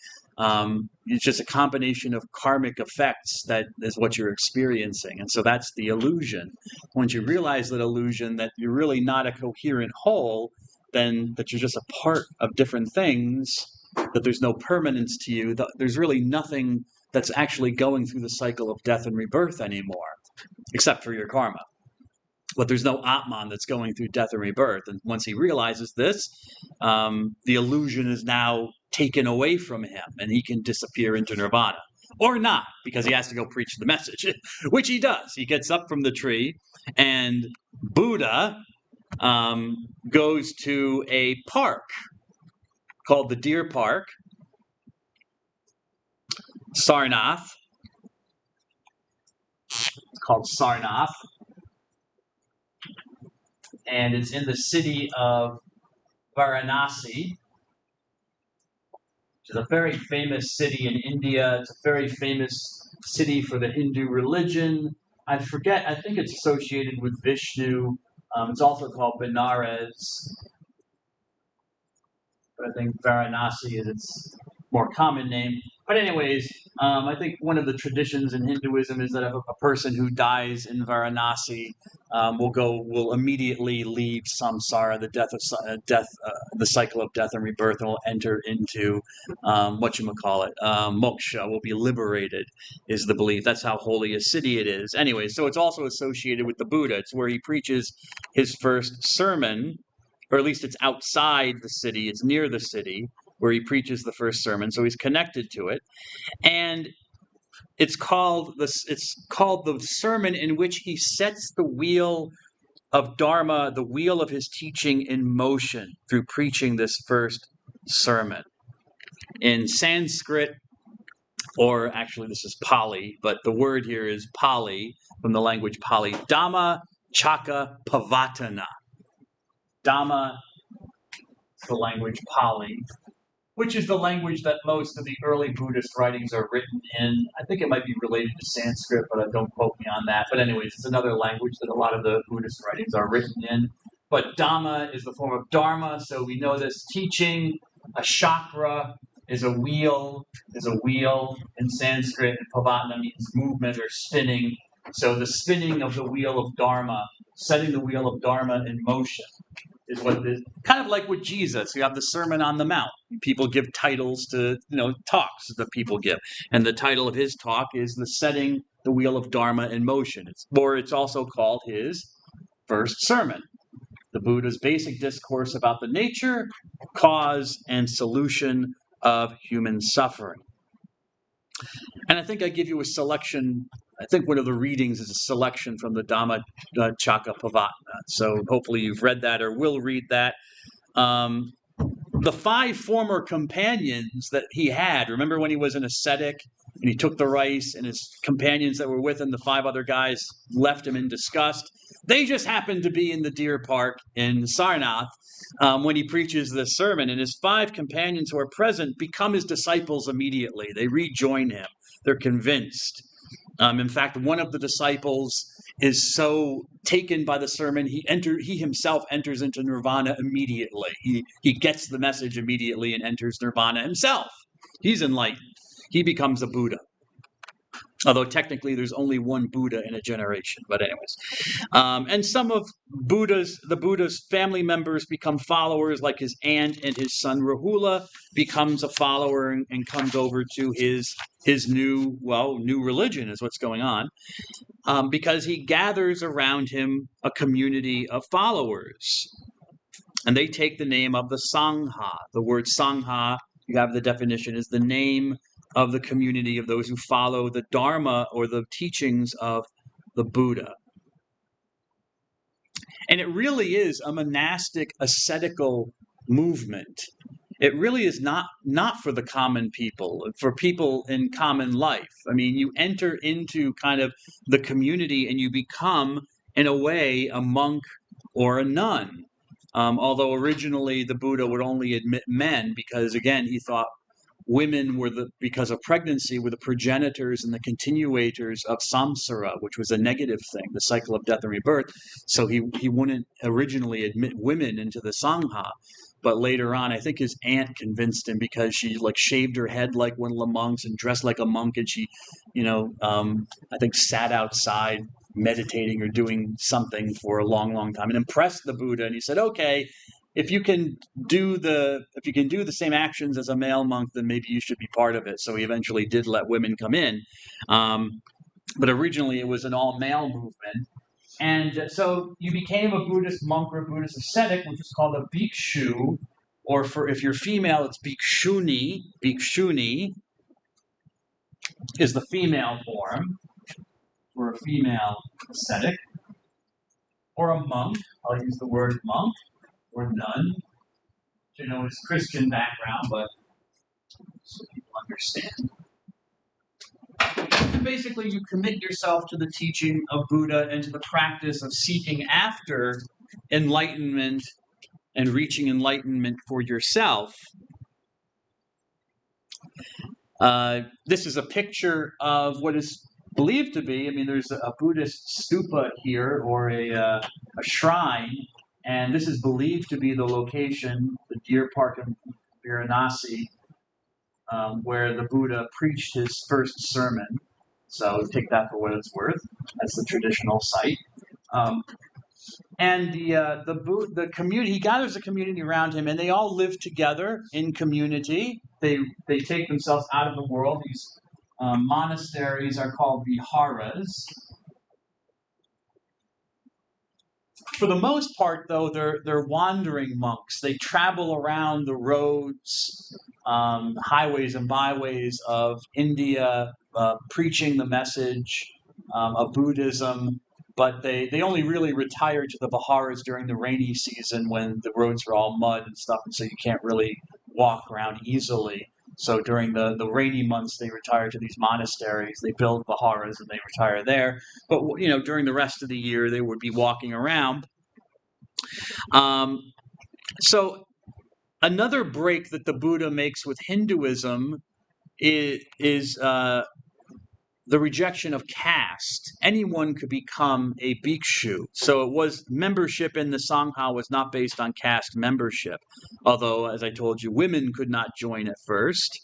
It's just a combination of karmic effects that is what you're experiencing. And so that's the illusion. Once you realize that illusion, that you're really not a coherent whole, then that you're just a part of different things, that there's no permanence to you, there's really nothing that's actually going through the cycle of death and rebirth anymore, except for your karma. But there's no Atman that's going through death and rebirth. And once he realizes this, the illusion is now taken away from him, and he can disappear into nirvana. Or not, because he has to go preach the message, which he does. He gets up from the tree, and Buddha goes to a park called the Deer Park, Sarnath. It's called Sarnath. And it's in the city of Varanasi, which is a very famous city in India. It's a very famous city for the Hindu religion. I forget, I think it's associated with Vishnu. It's also called Benares. But I think Varanasi is its more common name. But anyways, I think one of the traditions in Hinduism is that a person who dies in Varanasi will immediately leave samsara, the cycle of death and rebirth, and will enter into moksha, will be liberated, is the belief. That's how holy a city it is. Anyway, so it's also associated with the Buddha. It's where he preaches his first sermon, or at least it's outside the city, it's near the city, where he preaches the first sermon, so he's connected to it. And it's called the sermon in which he sets the wheel of Dharma, the wheel of his teaching, in motion through preaching this first sermon. In Sanskrit, or actually this is Pali, but the word here is Pali, from the language Pali. Dhamma Chaka Pavatana. Dhamma is the language Pali, which is the language that most of the early Buddhist writings are written in. I think it might be related to Sanskrit, but don't quote me on that. But anyways, it's another language that a lot of the Buddhist writings are written in. But Dhamma is the form of Dharma, so we know this teaching. A chakra is a wheel in Sanskrit, and Pavatana means movement or spinning. So the spinning of the wheel of Dharma, setting the wheel of Dharma in motion, is what this, kind of like with Jesus. You have the Sermon on the Mount. People give titles to, talks that people give. And the title of his talk is the setting the wheel of Dharma in motion. It's also called his first sermon. The Buddha's basic discourse about the nature, cause, and solution of human suffering. And I think I give you a selection. I think one of the readings is a selection from the Dhamma Chakkapavatana. So hopefully you've read that or will read that. The 5 former companions that he had, remember when he was an ascetic and he took the rice and his companions that were with him, the 5 other guys, left him in disgust. They just happened to be in the deer park in Sarnath when he preaches this sermon, and his 5 companions who are present become his disciples immediately. They rejoin him. They're convinced. In fact, one of the disciples is so taken by the sermon, he himself enters into nirvana immediately. He gets the message immediately and enters nirvana himself. He's enlightened. He becomes a Buddha. Although technically there's only one Buddha in a generation. But anyways. And some of the Buddha's family members become followers, like his aunt and his son Rahula becomes a follower and comes over to his new religion is what's going on. Because he gathers around him a community of followers. And they take the name of the Sangha. The word Sangha, you have the definition, is the name of the community of those who follow the Dharma or the teachings of the Buddha. And it really is a monastic ascetical movement. It really is not for the common people, for people in common life. I mean, you enter into kind of the community and you become, in a way, a monk or a nun. Although originally the Buddha would only admit men because, again, he thought women because of pregnancy, were the progenitors and the continuators of samsara, which was a negative thing, the cycle of death and rebirth. So he wouldn't originally admit women into the Sangha. But later on, I think his aunt convinced him because she shaved her head like one of the monks and dressed like a monk, and she, I think sat outside meditating or doing something for a long, long time and impressed the Buddha. And he said, okay, if you can do the same actions as a male monk, then maybe you should be part of it. So he eventually did let women come in. But originally it was an all-male movement. And so you became a Buddhist monk or a Buddhist ascetic, which is called a bhikshu, or if you're female, it's bhikshuni. Bhikshuni is the female form for a female ascetic. Or a monk. I'll use the word monk or nun. His Christian background, but so people understand. Basically, you commit yourself to the teaching of Buddha and to the practice of seeking after enlightenment and reaching enlightenment for yourself. This is a picture of what is believed to be, there's a Buddhist stupa here, or a shrine, and this is believed to be the location, the deer park in Varanasi, where the Buddha preached his first sermon. So take that for what it's worth. That's the traditional site. And the community, he gathers a community around him, and they all live together in community. They take themselves out of the world. These monasteries are called viharas. For the most part, though, they're wandering monks. They travel around the roads, highways and byways of India, preaching the message of Buddhism. But they only really retire to the viharas during the rainy season when the roads are all mud and stuff, and so you can't really walk around easily. So during the rainy months, they retire to these monasteries. They build viharas and they retire there. But during the rest of the year, they would be walking around. So another break that the Buddha makes with Hinduism is the rejection of caste. Anyone could become a bhikshu. So it was membership in the Sangha was not based on caste membership. Although, as I told you, women could not join at first.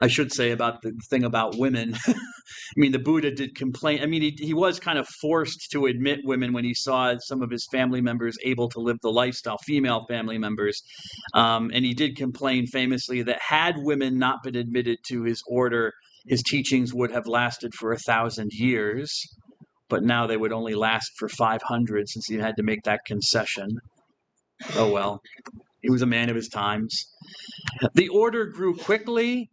I should say about the thing about women. I mean, the Buddha did complain. I mean, he was kind of forced to admit women when he saw some of his family members able to live the lifestyle, female family members. And he did complain famously that had women not been admitted to his order, his teachings would have lasted for 1,000 years. But now they would only last for 500 since he had to make that concession. Oh, well. He was a man of his times. The order grew quickly.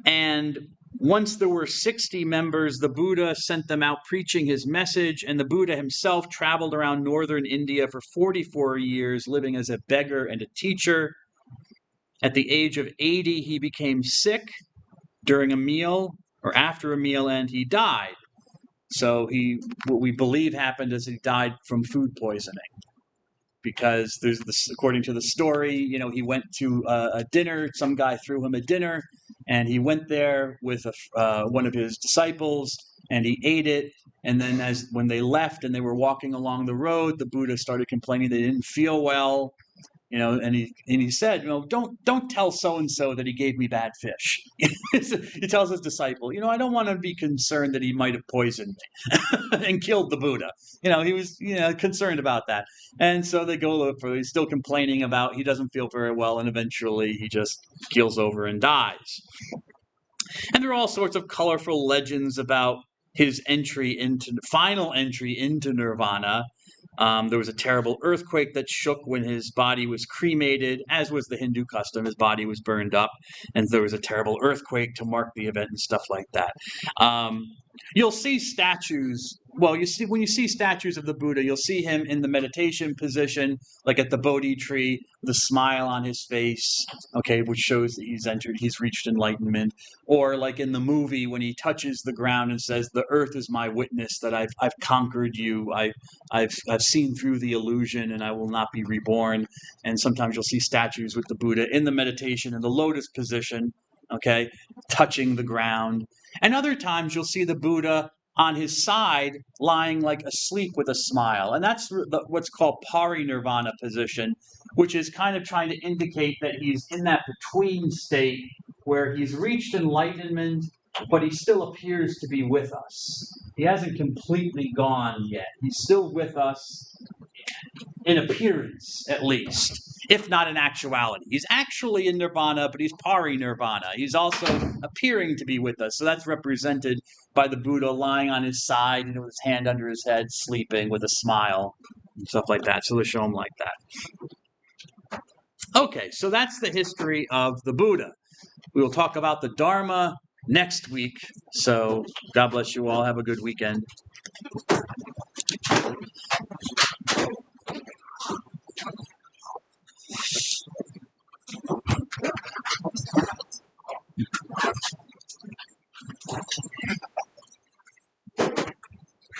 And once there were 60 members, the Buddha sent them out preaching his message, and the Buddha himself traveled around northern India for 44 years, living as a beggar and a teacher. At the age of 80, he became sick during a meal or after a meal, and he died. So what we believe happened is he died from food poisoning. Because there's this, according to the story, he went to a dinner. Some guy threw him a dinner, and he went there with one of his disciples, and he ate it. And then, when they left and they were walking along the road, the Buddha started complaining they didn't feel well. And he said, don't tell so and so that he gave me bad fish. He tells his disciple, I don't want to be concerned that he might have poisoned me and killed the Buddha. He was concerned about that. And so they go look for. He's still complaining about he doesn't feel very well, and eventually he just keels over and dies. And there are all sorts of colorful legends about his final entry into nirvana. There was a terrible earthquake that shook when his body was cremated, as was the Hindu custom. His body was burned up, and there was a terrible earthquake to mark the event and stuff like that. You'll see statues. Well, when you see statues of the Buddha, you'll see him in the meditation position, like at the Bodhi tree, with a smile on his face, which shows that he's reached enlightenment. Or like in the movie when he touches the ground and says, "The earth is my witness that I've conquered you. I've seen through the illusion, and I will not be reborn." And sometimes you'll see statues with the Buddha in the meditation in the lotus position, touching the ground. And other times you'll see the Buddha on his side, lying like asleep with a smile. And that's what's called parinirvana position, which is kind of trying to indicate that he's in that between state where he's reached enlightenment, but he still appears to be with us. He hasn't completely gone yet. He's still with us in appearance, at least, if not in actuality. He's actually in nirvana, but he's parinirvana. He's also appearing to be with us. So that's represented by the Buddha lying on his side, with his hand under his head, sleeping with a smile and stuff like that. So they show him like that. Okay, so that's the history of the Buddha. We will talk about the Dharma next week. So God bless you all. Have a good weekend.